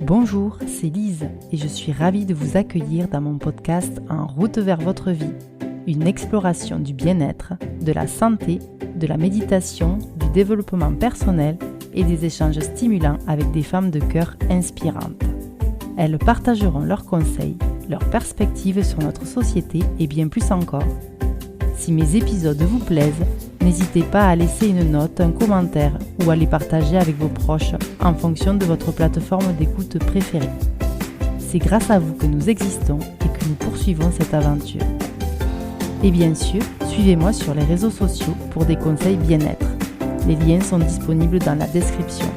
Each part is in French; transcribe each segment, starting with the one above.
Bonjour, c'est Lise et je suis ravie de vous accueillir dans mon podcast En route vers votre vie, une exploration du bien-être, de la santé, de la méditation, du développement personnel et des échanges stimulants avec des femmes de cœur inspirantes. Elles partageront leurs conseils, leurs perspectives sur notre société et bien plus encore. Si mes épisodes vous plaisent, n'hésitez pas à laisser une note, un commentaire ou à les partager avec vos proches en fonction de votre plateforme d'écoute préférée. C'est grâce à vous que nous existons et que nous poursuivons cette aventure. Et bien sûr, suivez-moi sur les réseaux sociaux pour des conseils bien-être. Les liens sont disponibles dans la description.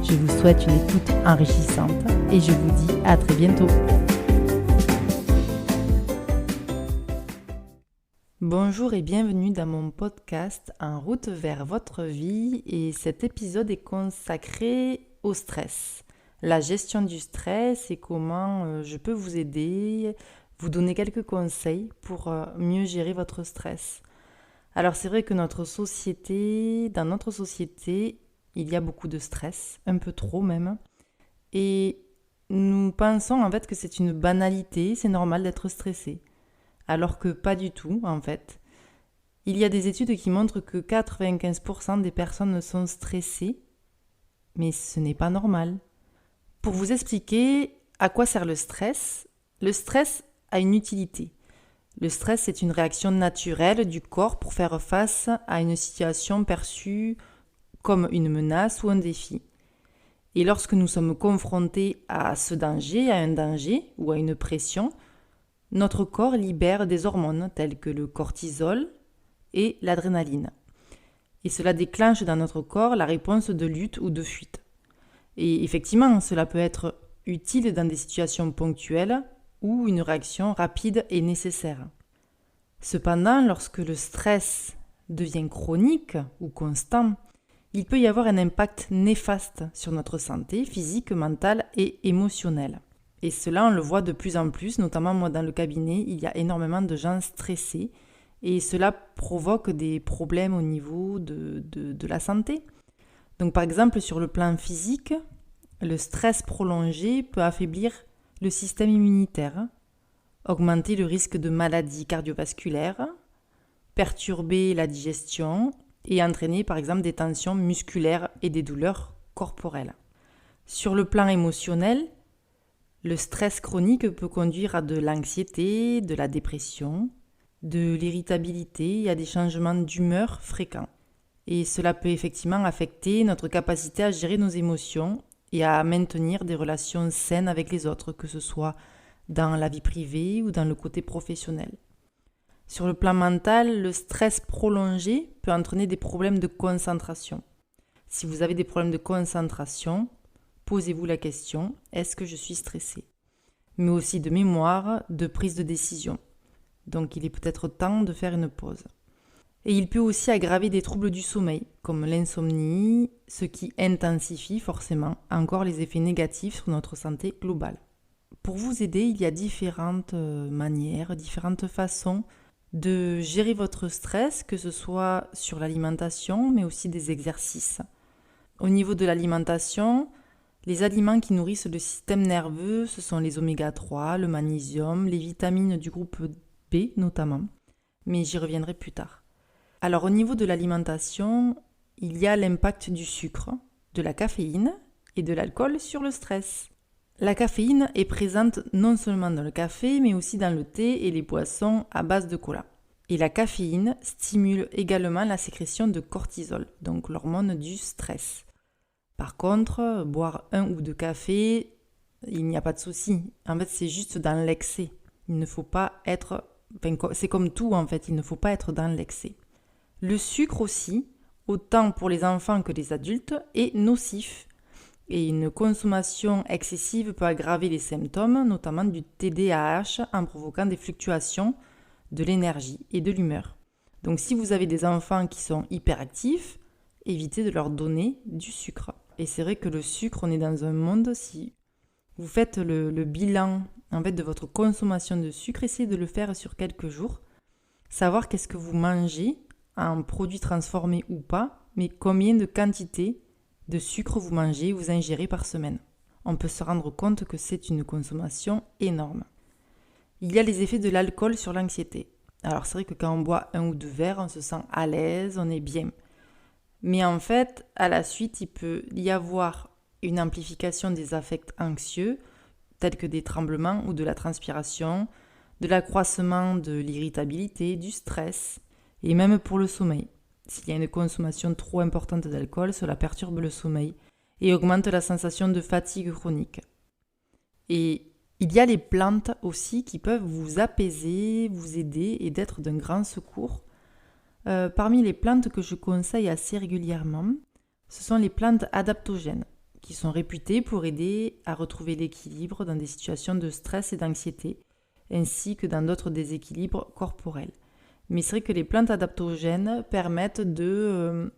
Je vous souhaite une écoute enrichissante et je vous dis à très bientôt. Bonjour et bienvenue dans mon podcast En route vers votre vie et cet épisode est consacré au stress. La gestion du stress et comment je peux vous aider, vous donner quelques conseils pour mieux gérer votre stress. Alors c'est vrai que dans notre société, il y a beaucoup de stress, un peu trop même. Et nous pensons en fait que c'est une banalité, c'est normal d'être stressé. Alors que pas du tout, en fait. Il y a des études qui montrent que 95% des personnes sont stressées, mais ce n'est pas normal. Pour vous expliquer à quoi sert le stress a une utilité. Le stress, c'est une réaction naturelle du corps pour faire face à une situation perçue comme une menace ou un défi. Et lorsque nous sommes confrontés à ce danger, à un danger ou à une pression, notre corps libère des hormones telles que le cortisol et l'adrénaline. Et cela déclenche dans notre corps la réponse de lutte ou de fuite. Et effectivement, cela peut être utile dans des situations ponctuelles où une réaction rapide est nécessaire. Cependant, lorsque le stress devient chronique ou constant, il peut y avoir un impact néfaste sur notre santé physique, mentale et émotionnelle. Et cela, on le voit de plus en plus, notamment moi dans le cabinet, il y a énormément de gens stressés et cela provoque des problèmes au niveau de la santé. Donc par exemple, sur le plan physique, le stress prolongé peut affaiblir le système immunitaire, augmenter le risque de maladies cardiovasculaires, perturber la digestion et entraîner par exemple des tensions musculaires et des douleurs corporelles. Sur le plan émotionnel, le stress chronique peut conduire à de l'anxiété, de la dépression, de l'irritabilité et à des changements d'humeur fréquents. Et cela peut effectivement affecter notre capacité à gérer nos émotions et à maintenir des relations saines avec les autres, que ce soit dans la vie privée ou dans le côté professionnel. Sur le plan mental, le stress prolongé peut entraîner des problèmes de concentration. Si vous avez des problèmes de concentration, posez-vous la question, est-ce que je suis stressé ? Mais aussi de mémoire, de prise de décision. Donc il est peut-être temps de faire une pause. Et il peut aussi aggraver des troubles du sommeil, comme l'insomnie, ce qui intensifie forcément encore les effets négatifs sur notre santé globale. Pour vous aider, il y a différentes manières, différentes façons de gérer votre stress, que ce soit sur l'alimentation, mais aussi des exercices. Au niveau de l'alimentation, les aliments qui nourrissent le système nerveux, ce sont les oméga 3, le magnésium, les vitamines du groupe B notamment, mais j'y reviendrai plus tard. Alors au niveau de l'alimentation, il y a l'impact du sucre, de la caféine et de l'alcool sur le stress. La caféine est présente non seulement dans le café, mais aussi dans le thé et les boissons à base de cola. Et la caféine stimule également la sécrétion de cortisol, donc l'hormone du stress. Par contre, boire 1 ou 2 cafés, il n'y a pas de souci. En fait, c'est juste dans l'excès. Il ne faut pas être... c'est comme tout en fait, il ne faut pas être dans l'excès. Le sucre aussi, autant pour les enfants que les adultes, est nocif. Et une consommation excessive peut aggraver les symptômes, notamment du TDAH, en provoquant des fluctuations de l'énergie et de l'humeur. Donc si vous avez des enfants qui sont hyperactifs, évitez de leur donner du sucre. Et c'est vrai que le sucre, on est dans un monde, si vous faites le bilan en fait, de votre consommation de sucre, essayez de le faire sur quelques jours. Savoir qu'est-ce que vous mangez en produits transformés ou pas, mais combien de quantité de sucre vous mangez, vous ingérez par semaine. on peut se rendre compte que c'est une consommation énorme. Il y a les effets de l'alcool sur l'anxiété. Alors c'est vrai que quand on boit 1 ou 2 verres, on se sent à l'aise, on est bien. Mais en fait, à la suite, il peut y avoir une amplification des affects anxieux, tels que des tremblements ou de la transpiration, de l'accroissement de l'irritabilité, du stress, et même pour le sommeil. S'il y a une consommation trop importante d'alcool, cela perturbe le sommeil et augmente la sensation de fatigue chronique. Et il y a les plantes aussi qui peuvent vous apaiser, vous aider et d'être d'un grand secours. Parmi les plantes que je conseille assez régulièrement, ce sont les plantes adaptogènes, qui sont réputées pour aider à retrouver l'équilibre dans des situations de stress et d'anxiété, ainsi que dans d'autres déséquilibres corporels. Mais c'est vrai que les plantes adaptogènes permettent de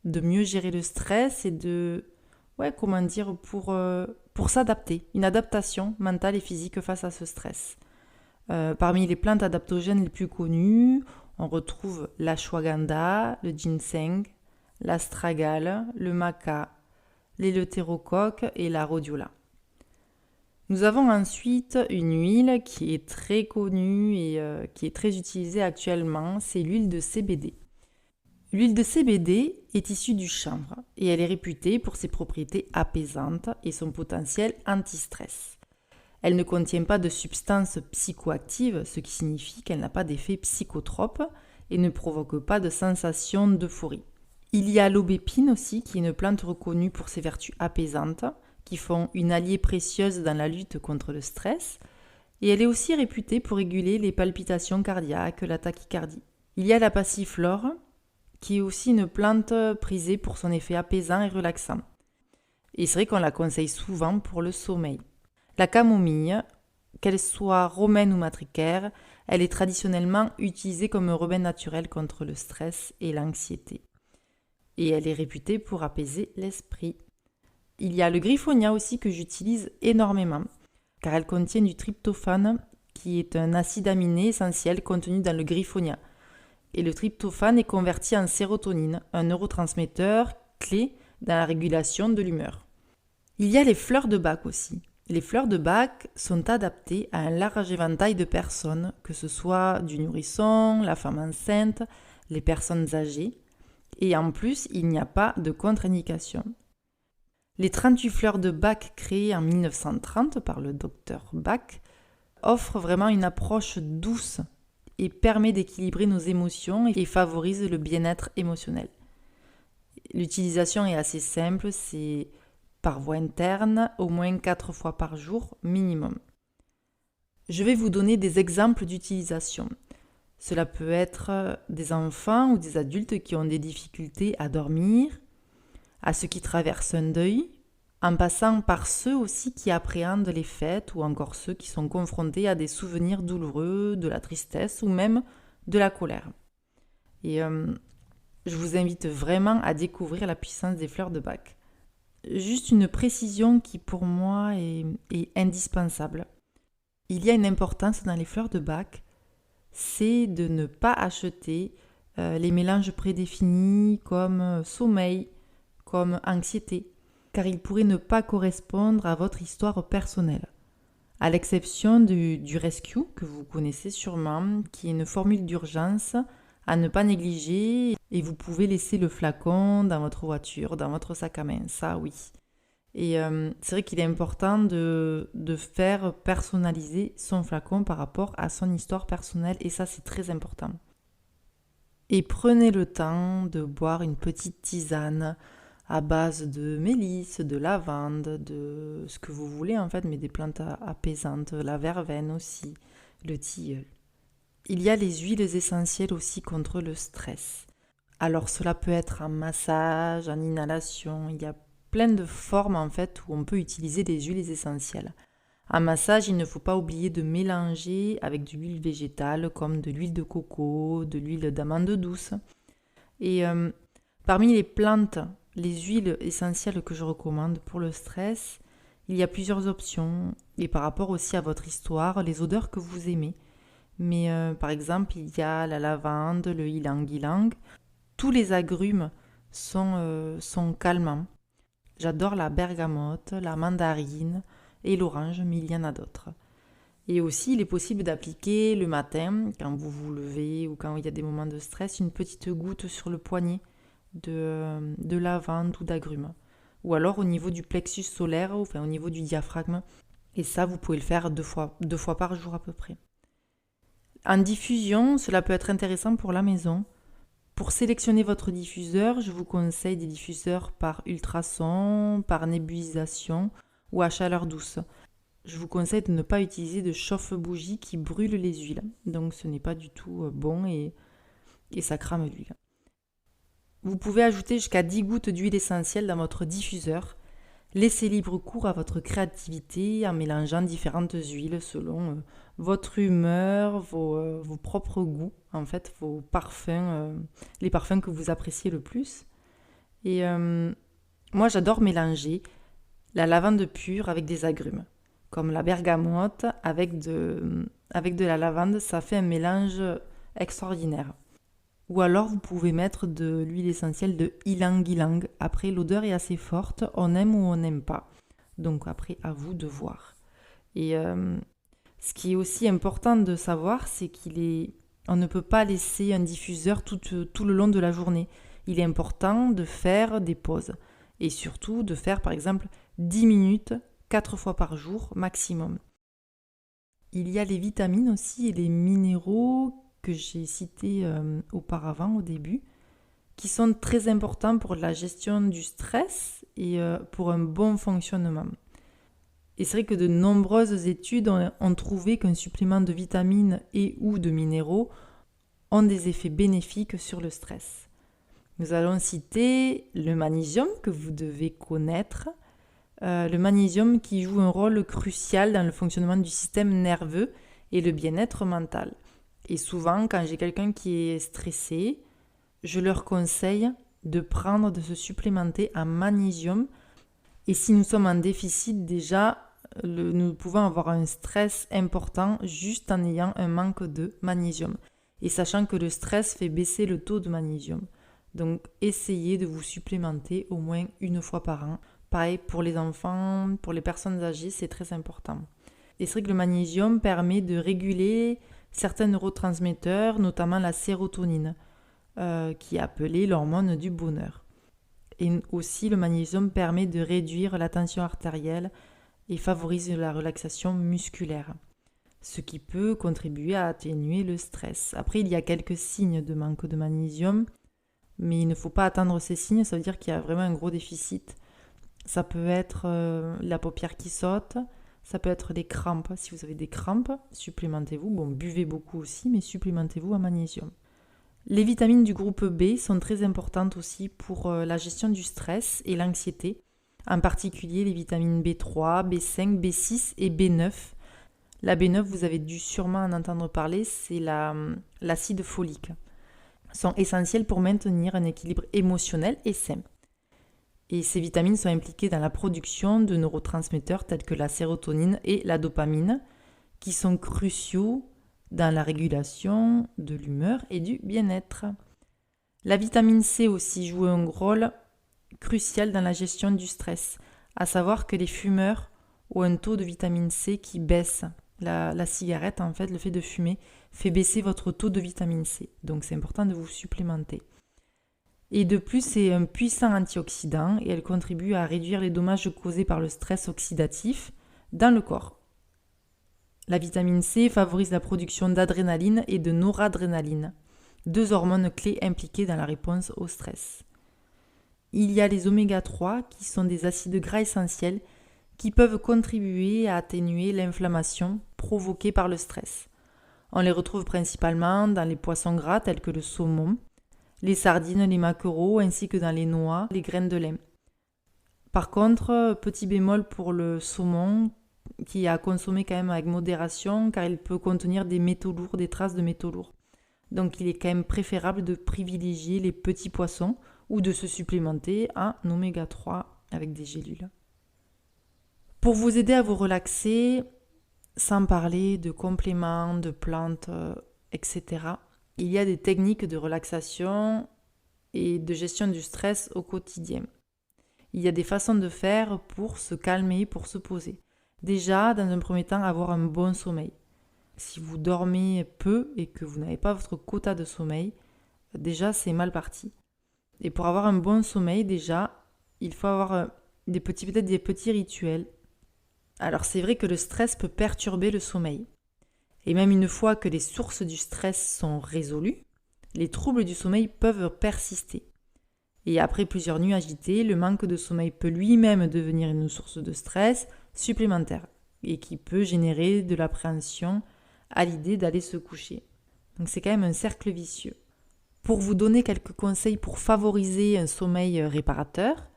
mieux gérer le stress et pour s'adapter, une adaptation mentale et physique face à ce stress. Parmi les plantes adaptogènes les plus connues, on retrouve l'ashwagandha, le ginseng, l'astragale, le maca, l'éleutérocoque et la rhodiola. Nous avons ensuite une huile qui est très connue et qui est très utilisée actuellement, c'est l'huile de CBD. L'huile de CBD est issue du chanvre et elle est réputée pour ses propriétés apaisantes et son potentiel anti-stress. Elle ne contient pas de substances psychoactives, ce qui signifie qu'elle n'a pas d'effet psychotrope et ne provoque pas de sensation d'euphorie. Il y a l'aubépine aussi, qui est une plante reconnue pour ses vertus apaisantes, qui font une alliée précieuse dans la lutte contre le stress, et elle est aussi réputée pour réguler les palpitations cardiaques, la tachycardie. Il y a la passiflore, qui est aussi une plante prisée pour son effet apaisant et relaxant. Et c'est vrai qu'on la conseille souvent pour le sommeil. La camomille, qu'elle soit romaine ou matricaire, elle est traditionnellement utilisée comme remède naturel contre le stress et l'anxiété. Et elle est réputée pour apaiser l'esprit. Il y a le griffonia aussi que j'utilise énormément, car elle contient du tryptophane, qui est un acide aminé essentiel contenu dans le griffonia. Et le tryptophane est converti en sérotonine, un neurotransmetteur clé dans la régulation de l'humeur. Il y a les fleurs de Bach aussi. Les fleurs de Bach sont adaptées à un large éventail de personnes, que ce soit du nourrisson, la femme enceinte, les personnes âgées. Et en plus, il n'y a pas de contre-indication. Les 38 fleurs de Bach créées en 1930 par le docteur Bach offrent vraiment une approche douce et permet d'équilibrer nos émotions et favorise le bien-être émotionnel. L'utilisation est assez simple, c'est par voie interne, au moins 4 fois par jour minimum. Je vais vous donner des exemples d'utilisation. Cela peut être des enfants ou des adultes qui ont des difficultés à dormir, à ceux qui traversent un deuil, en passant par ceux aussi qui appréhendent les fêtes ou encore ceux qui sont confrontés à des souvenirs douloureux, de la tristesse ou même de la colère. Et je vous invite vraiment à découvrir la puissance des fleurs de Bach. Juste une précision qui pour moi est indispensable. Il y a une importance dans les fleurs de Bach, c'est de ne pas acheter les mélanges prédéfinis comme sommeil, comme anxiété, car ils pourraient ne pas correspondre à votre histoire personnelle. À l'exception du Rescue, que vous connaissez sûrement, qui est une formule d'urgence à ne pas négliger, et vous pouvez laisser le flacon dans votre voiture, dans votre sac à main, ça oui. Et c'est vrai qu'il est important de faire personnaliser son flacon par rapport à son histoire personnelle, et ça c'est très important. Et prenez le temps de boire une petite tisane à base de mélisse, de lavande, de ce que vous voulez en fait, mais des plantes apaisantes, la verveine aussi, le tilleul. Il y a les huiles essentielles aussi contre le stress. Alors cela peut être en massage, en inhalation, il y a plein de formes en fait où on peut utiliser des huiles essentielles. En massage, il ne faut pas oublier de mélanger avec de l'huile végétale comme de l'huile de coco, de l'huile d'amande douce. Et parmi les plantes, les huiles essentielles que je recommande pour le stress, il y a plusieurs options et par rapport aussi à votre histoire, les odeurs que vous aimez. Mais par exemple, il y a la lavande, le ylang-ylang. Tous les agrumes sont calmants. J'adore la bergamote, la mandarine et l'orange, mais il y en a d'autres. Et aussi, il est possible d'appliquer le matin, quand vous vous levez ou quand il y a des moments de stress, une petite goutte sur le poignet de lavande ou d'agrumes. Ou alors au niveau du plexus solaire, enfin au niveau du diaphragme. Et ça, vous pouvez le faire deux fois par jour à peu près. En diffusion, cela peut être intéressant pour la maison. Pour sélectionner votre diffuseur, je vous conseille des diffuseurs par ultrason, par nébulisation ou à chaleur douce. Je vous conseille de ne pas utiliser de chauffe-bougie qui brûle les huiles. Donc ce n'est pas du tout bon et ça crame l'huile. Vous pouvez ajouter jusqu'à 10 gouttes d'huile essentielle dans votre diffuseur. Laissez libre cours à votre créativité en mélangeant différentes huiles selon votre humeur, vos propres goûts, en fait, vos parfums, les parfums que vous appréciez le plus. Et moi, j'adore mélanger la lavande pure avec des agrumes, comme la bergamote avec de la lavande, ça fait un mélange extraordinaire. Ou alors vous pouvez mettre de l'huile essentielle de ylang-ylang. Après, l'odeur est assez forte, on aime ou on n'aime pas. Donc après, à vous de voir. Et ce qui est aussi important de savoir, c'est on ne peut pas laisser un diffuseur tout le long de la journée. Il est important de faire des pauses. Et surtout de faire par exemple 10 minutes, 4 fois par jour maximum. Il y a les vitamines aussi et les minéraux que j'ai cités auparavant au début, qui sont très importants pour la gestion du stress et pour un bon fonctionnement. Et c'est vrai que de nombreuses études ont trouvé qu'un supplément de vitamines et ou de minéraux ont des effets bénéfiques sur le stress. Nous allons citer le magnésium que vous devez connaître, le magnésium qui joue un rôle crucial dans le fonctionnement du système nerveux et le bien-être mental. Et souvent, quand j'ai quelqu'un qui est stressé, je leur conseille de se supplémenter en magnésium. Et si nous sommes en déficit, déjà, nous pouvons avoir un stress important juste en ayant un manque de magnésium. Et sachant que le stress fait baisser le taux de magnésium. Donc, essayez de vous supplémenter au moins une fois par an. Pareil pour les enfants, pour les personnes âgées, c'est très important. Et c'est vrai que le magnésium permet de réguler certains neurotransmetteurs, notamment la sérotonine, qui est appelée l'hormone du bonheur. Et aussi, le magnésium permet de réduire la tension artérielle et favorise la relaxation musculaire, ce qui peut contribuer à atténuer le stress. Après, il y a quelques signes de manque de magnésium, mais il ne faut pas attendre ces signes, ça veut dire qu'il y a vraiment un gros déficit. Ça peut être la paupière qui saute, ça peut être des crampes. Si vous avez des crampes, supplémentez-vous. Bon, buvez beaucoup aussi, mais supplémentez-vous en magnésium. Les vitamines du groupe B sont très importantes aussi pour la gestion du stress et l'anxiété. En particulier les vitamines B3, B5, B6 et B9. La B9, vous avez dû sûrement en entendre parler, c'est l'acide folique. Ils sont essentiels pour maintenir un équilibre émotionnel et sain. Et ces vitamines sont impliquées dans la production de neurotransmetteurs tels que la sérotonine et la dopamine, qui sont cruciaux dans la régulation de l'humeur et du bien-être. La vitamine C aussi joue un rôle crucial dans la gestion du stress, à savoir que les fumeurs ont un taux de vitamine C qui baisse. La cigarette, en fait, le fait de fumer, fait baisser votre taux de vitamine C. Donc c'est important de vous supplémenter. Et de plus, c'est un puissant antioxydant et elle contribue à réduire les dommages causés par le stress oxydatif dans le corps. La vitamine C favorise la production d'adrénaline et de noradrénaline, deux hormones clés impliquées dans la réponse au stress. Il y a les oméga 3 qui sont des acides gras essentiels qui peuvent contribuer à atténuer l'inflammation provoquée par le stress. On les retrouve principalement dans les poissons gras tels que le saumon, les sardines, les maquereaux, ainsi que dans les noix, les graines de lin. Par contre, petit bémol pour le saumon, qui est à consommer quand même avec modération, car il peut contenir des métaux lourds, des traces de métaux lourds. Donc il est quand même préférable de privilégier les petits poissons ou de se supplémenter en oméga 3 avec des gélules. Pour vous aider à vous relaxer, sans parler de compléments, de plantes, etc., il y a des techniques de relaxation et de gestion du stress au quotidien. Il y a des façons de faire pour se calmer, pour se poser. Déjà, dans un premier temps, avoir un bon sommeil. Si vous dormez peu et que vous n'avez pas votre quota de sommeil, déjà c'est mal parti. Et pour avoir un bon sommeil, déjà, il faut avoir peut-être des petits rituels. Alors c'est vrai que le stress peut perturber le sommeil. Et même une fois que les sources du stress sont résolues, les troubles du sommeil peuvent persister. Et après plusieurs nuits agitées, le manque de sommeil peut lui-même devenir une source de stress supplémentaire et qui peut générer de l'appréhension à l'idée d'aller se coucher. Donc c'est quand même un cercle vicieux. Pour vous donner quelques conseils pour favoriser un sommeil réparateur,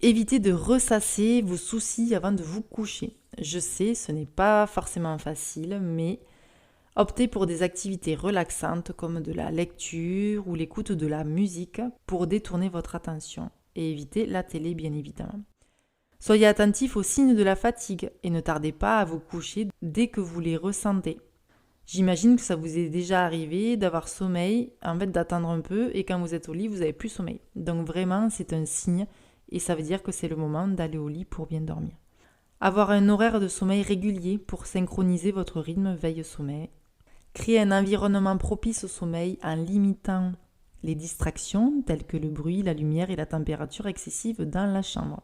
évitez de ressasser vos soucis avant de vous coucher. Je sais, ce n'est pas forcément facile, mais optez pour des activités relaxantes comme de la lecture ou l'écoute de la musique pour détourner votre attention et évitez la télé bien évidemment. Soyez attentifs aux signes de la fatigue et ne tardez pas à vous coucher dès que vous les ressentez. J'imagine que ça vous est déjà arrivé d'avoir sommeil, d'attendre un peu et quand vous êtes au lit, vous n'avez plus sommeil. Donc vraiment, c'est un signe et ça veut dire que c'est le moment d'aller au lit pour bien dormir. Avoir un horaire de sommeil régulier pour synchroniser votre rythme veille-sommeil. Créer un environnement propice au sommeil en limitant les distractions telles que le bruit, la lumière et la température excessive dans la chambre.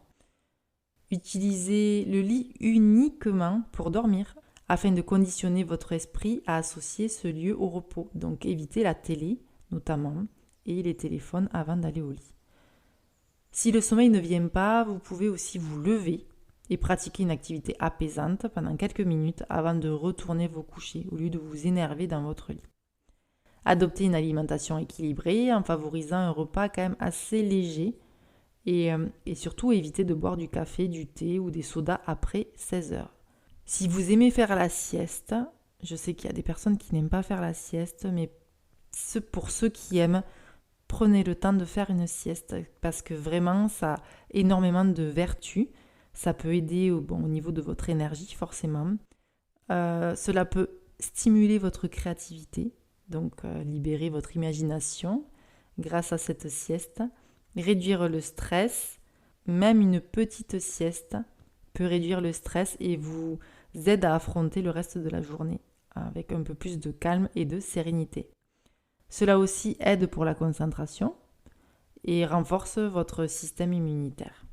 Utilisez le lit uniquement pour dormir afin de conditionner votre esprit à associer ce lieu au repos. Donc évitez la télé notamment et les téléphones avant d'aller au lit. Si le sommeil ne vient pas, vous pouvez aussi vous lever et pratiquer une activité apaisante pendant quelques minutes avant de retourner vous coucher au lieu de vous énerver dans votre lit. Adoptez une alimentation équilibrée en favorisant un repas quand même assez léger et surtout évitez de boire du café, du thé ou des sodas après 16 heures. Si vous aimez faire la sieste, je sais qu'il y a des personnes qui n'aiment pas faire la sieste, mais pour ceux qui aiment, prenez le temps de faire une sieste parce que vraiment ça a énormément de vertus. Ça peut aider au niveau de votre énergie forcément. Cela peut stimuler votre créativité, donc libérer votre imagination grâce à cette sieste. Réduire le stress, même une petite sieste peut réduire le stress et vous aide à affronter le reste de la journée avec un peu plus de calme et de sérénité. Cela aussi aide pour la concentration et renforce votre système immunitaire.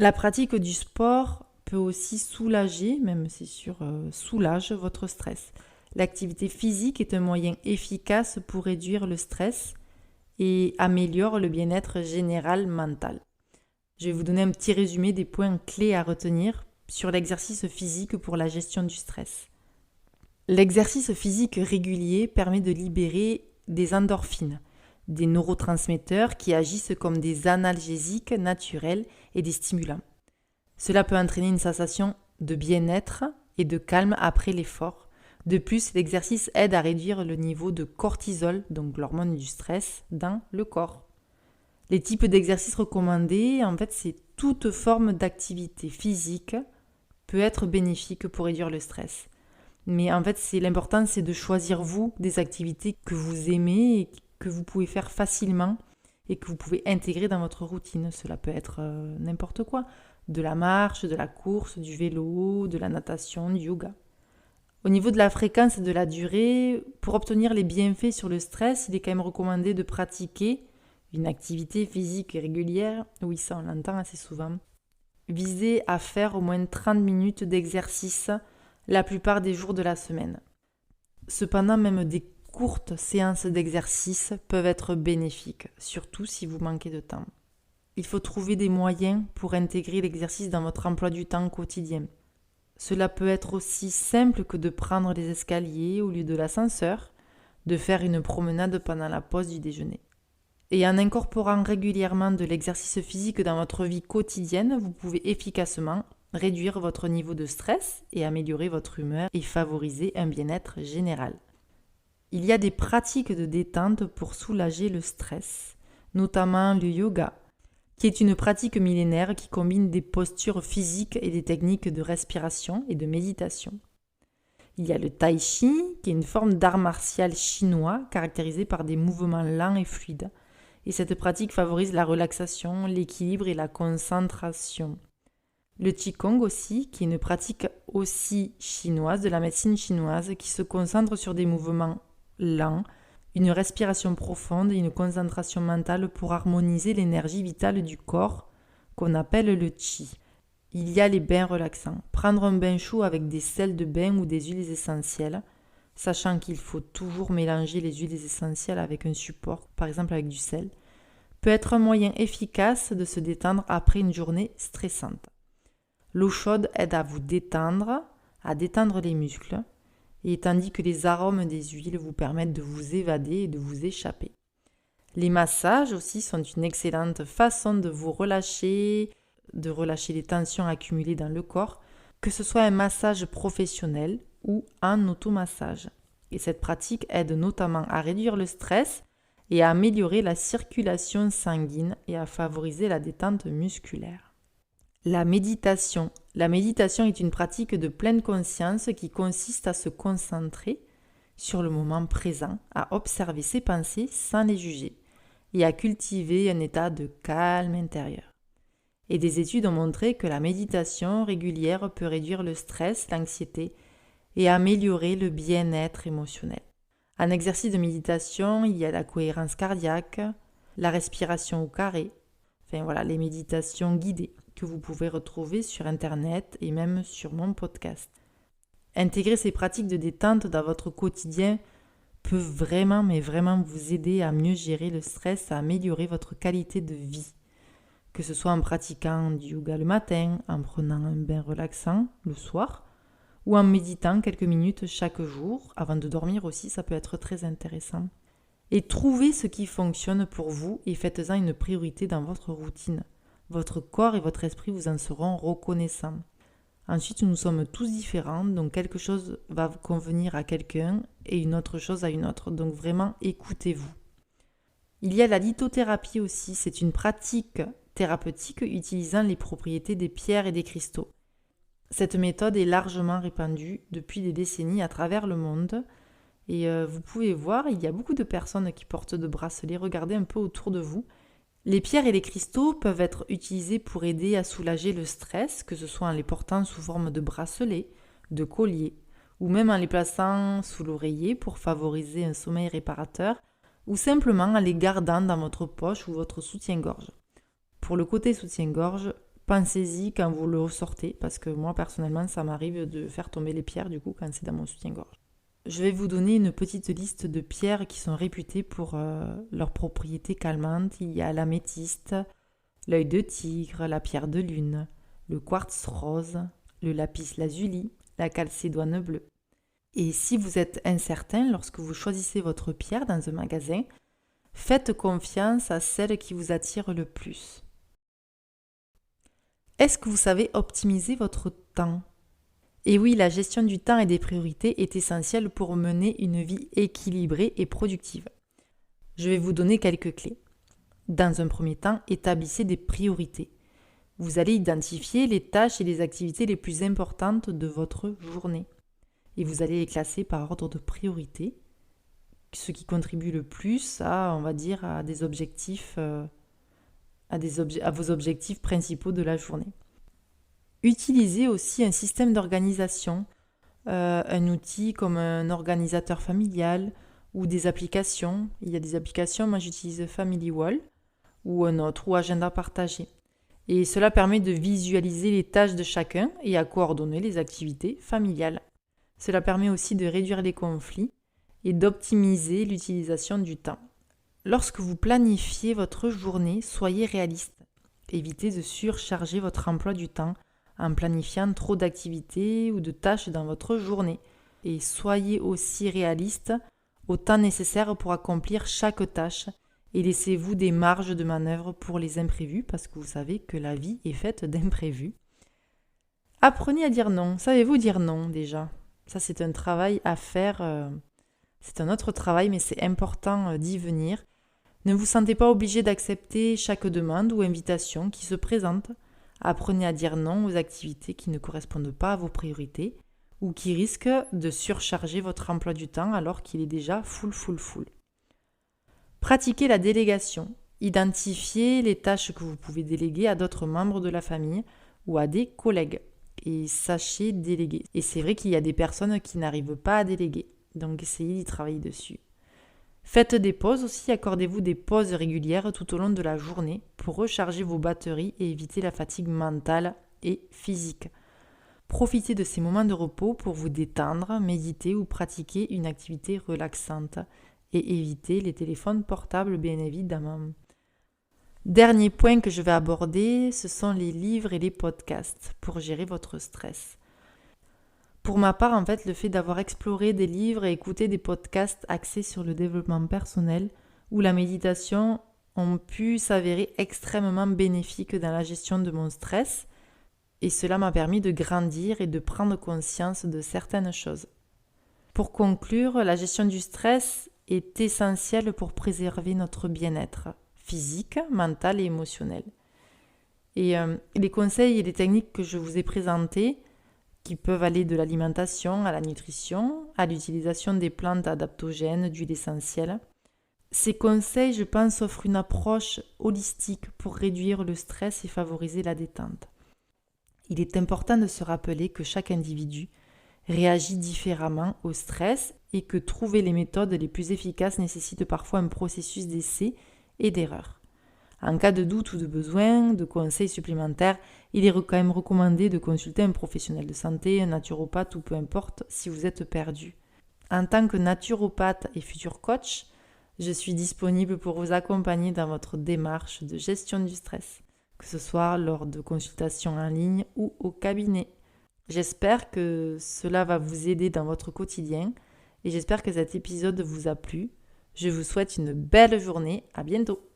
La pratique du sport peut aussi soulager, même c'est sûr, soulage votre stress. L'activité physique est un moyen efficace pour réduire le stress et améliore le bien-être général mental. Je vais vous donner un petit résumé des points clés à retenir sur l'exercice physique pour la gestion du stress. L'exercice physique régulier permet de libérer des endorphines, des neurotransmetteurs qui agissent comme des analgésiques naturels et des stimulants. Cela peut entraîner une sensation de bien-être et de calme après l'effort. De plus, l'exercice aide à réduire le niveau de cortisol, donc l'hormone du stress, dans le corps. Les types d'exercices recommandés, c'est toute forme d'activité physique peut être bénéfique pour réduire le stress. Mais l'important, c'est de choisir vous des activités que vous aimez et que vous pouvez faire facilement et que vous pouvez intégrer dans votre routine. Cela peut être n'importe quoi, de la marche, de la course, du vélo, de la natation, du yoga. Au niveau de la fréquence et de la durée, pour obtenir les bienfaits sur le stress, il est quand même recommandé de pratiquer une activité physique régulière. Oui, ça on l'entend assez souvent. Visez à faire au moins 30 minutes d'exercice la plupart des jours de la semaine. Cependant, même des courtes séances d'exercice peuvent être bénéfiques, surtout si vous manquez de temps. Il faut trouver des moyens pour intégrer l'exercice dans votre emploi du temps quotidien. Cela peut être aussi simple que de prendre les escaliers au lieu de l'ascenseur, de faire une promenade pendant la pause du déjeuner. Et en incorporant régulièrement de l'exercice physique dans votre vie quotidienne, vous pouvez efficacement réduire votre niveau de stress et améliorer votre humeur et favoriser un bien-être général. Il y a des pratiques de détente pour soulager le stress, notamment le yoga, qui est une pratique millénaire qui combine des postures physiques et des techniques de respiration et de méditation. Il y a le tai chi, qui est une forme d'art martial chinois caractérisé par des mouvements lents et fluides. Et cette pratique favorise la relaxation, l'équilibre et la concentration. Le Qigong aussi, qui est une pratique aussi chinoise, de la médecine chinoise, qui se concentre sur des mouvements lents, une respiration profonde et une concentration mentale pour harmoniser l'énergie vitale du corps, qu'on appelle le Qi. Il y a les bains relaxants. Prendre un bain chaud avec des sels de bain ou des huiles essentielles, sachant qu'il faut toujours mélanger les huiles essentielles avec un support, par exemple avec du sel, peut être un moyen efficace de se détendre après une journée stressante. L'eau chaude aide à vous détendre, à détendre les muscles, et tandis que les arômes des huiles vous permettent de vous évader et de vous échapper. Les massages aussi sont une excellente façon de vous relâcher, de relâcher les tensions accumulées dans le corps, que ce soit un massage professionnel ou un automassage. Et cette pratique aide notamment à réduire le stress et à améliorer la circulation sanguine et à favoriser la détente musculaire. La méditation. La méditation est une pratique de pleine conscience qui consiste à se concentrer sur le moment présent, à observer ses pensées sans les juger et à cultiver un état de calme intérieur. Et des études ont montré que la méditation régulière peut réduire le stress, l'anxiété et améliorer le bien-être émotionnel. En exercice de méditation, il y a la cohérence cardiaque, la respiration au carré, les méditations guidées que vous pouvez retrouver sur Internet et même sur mon podcast. Intégrer ces pratiques de détente dans votre quotidien peut vraiment vous aider à mieux gérer le stress, à améliorer votre qualité de vie. Que ce soit en pratiquant du yoga le matin, en prenant un bain relaxant le soir, ou en méditant quelques minutes chaque jour, avant de dormir aussi, ça peut être très intéressant. Et trouvez ce qui fonctionne pour vous et faites-en une priorité dans votre routine. Votre corps et votre esprit vous en seront reconnaissants. Ensuite, nous sommes tous différents, donc quelque chose va convenir à quelqu'un et une autre chose à une autre. Donc vraiment, écoutez-vous. Il y a la lithothérapie aussi, c'est une pratique thérapeutique utilisant les propriétés des pierres et des cristaux. Cette méthode est largement répandue depuis des décennies à travers le monde et vous pouvez voir, il y a beaucoup de personnes qui portent de bracelets, regardez un peu autour de vous. Les pierres et les cristaux peuvent être utilisés pour aider à soulager le stress, que ce soit en les portant sous forme de bracelets, de colliers, ou même en les plaçant sous l'oreiller pour favoriser un sommeil réparateur, ou simplement en les gardant dans votre poche ou votre soutien-gorge. Pour le côté soutien-gorge, pensez-y quand vous le ressortez, parce que moi personnellement ça m'arrive de faire tomber les pierres du coup quand c'est dans mon soutien-gorge. Je vais vous donner une petite liste de pierres qui sont réputées pour leurs propriétés calmantes. Il y a l'améthyste, l'œil de tigre, la pierre de lune, le quartz rose, le lapis lazuli, la calcédoine bleue. Et si vous êtes incertain lorsque vous choisissez votre pierre dans un magasin, faites confiance à celle qui vous attire le plus. Est-ce que vous savez optimiser votre temps ? Et oui, la gestion du temps et des priorités est essentielle pour mener une vie équilibrée et productive. Je vais vous donner quelques clés. Dans un premier temps, établissez des priorités. Vous allez identifier les tâches et les activités les plus importantes de votre journée. Et vous allez les classer par ordre de priorité, ce qui contribue le plus à des objectifs, à vos objectifs principaux de la journée. Utilisez aussi un système d'organisation, un outil comme un organisateur familial ou des applications. Il y a des applications, moi j'utilise Family Wall ou un autre, ou agenda partagé. Et cela permet de visualiser les tâches de chacun et à coordonner les activités familiales. Cela permet aussi de réduire les conflits et d'optimiser l'utilisation du temps. Lorsque vous planifiez votre journée, soyez réaliste. Évitez de surcharger votre emploi du temps en planifiant trop d'activités ou de tâches dans votre journée. Et soyez aussi réaliste au temps nécessaire pour accomplir chaque tâche et laissez-vous des marges de manœuvre pour les imprévus parce que vous savez que la vie est faite d'imprévus. Apprenez à dire non. Savez-vous dire non déjà ? Ça, c'est un travail à faire. C'est un autre travail, mais c'est important d'y venir. Ne vous sentez pas obligé d'accepter chaque demande ou invitation qui se présente. Apprenez à dire non aux activités qui ne correspondent pas à vos priorités ou qui risquent de surcharger votre emploi du temps alors qu'il est déjà full. Pratiquez la délégation. Identifiez les tâches que vous pouvez déléguer à d'autres membres de la famille ou à des collègues. Et sachez déléguer. Et c'est vrai qu'il y a des personnes qui n'arrivent pas à déléguer. Donc essayez d'y travailler dessus. Faites des pauses aussi, accordez-vous des pauses régulières tout au long de la journée pour recharger vos batteries et éviter la fatigue mentale et physique. Profitez de ces moments de repos pour vous détendre, méditer ou pratiquer une activité relaxante et évitez les téléphones portables bien évidemment. Dernier point que je vais aborder, ce sont les livres et les podcasts pour gérer votre stress. Pour ma part, en fait, le fait d'avoir exploré des livres et écouté des podcasts axés sur le développement personnel ou la méditation ont pu s'avérer extrêmement bénéfiques dans la gestion de mon stress et cela m'a permis de grandir et de prendre conscience de certaines choses. Pour conclure, la gestion du stress est essentielle pour préserver notre bien-être physique, mental et émotionnel. Et les conseils et les techniques que je vous ai présentés, qui peuvent aller de l'alimentation à la nutrition, à l'utilisation des plantes adaptogènes, d'huiles essentielles, ces conseils, je pense, offrent une approche holistique pour réduire le stress et favoriser la détente. Il est important de se rappeler que chaque individu réagit différemment au stress et que trouver les méthodes les plus efficaces nécessite parfois un processus d'essai et d'erreur. En cas de doute ou de besoin de conseils supplémentaires, il est quand même recommandé de consulter un professionnel de santé, un naturopathe ou peu importe si vous êtes perdu. En tant que naturopathe et futur coach, je suis disponible pour vous accompagner dans votre démarche de gestion du stress, que ce soit lors de consultations en ligne ou au cabinet. J'espère que cela va vous aider dans votre quotidien et j'espère que cet épisode vous a plu. Je vous souhaite une belle journée, à bientôt.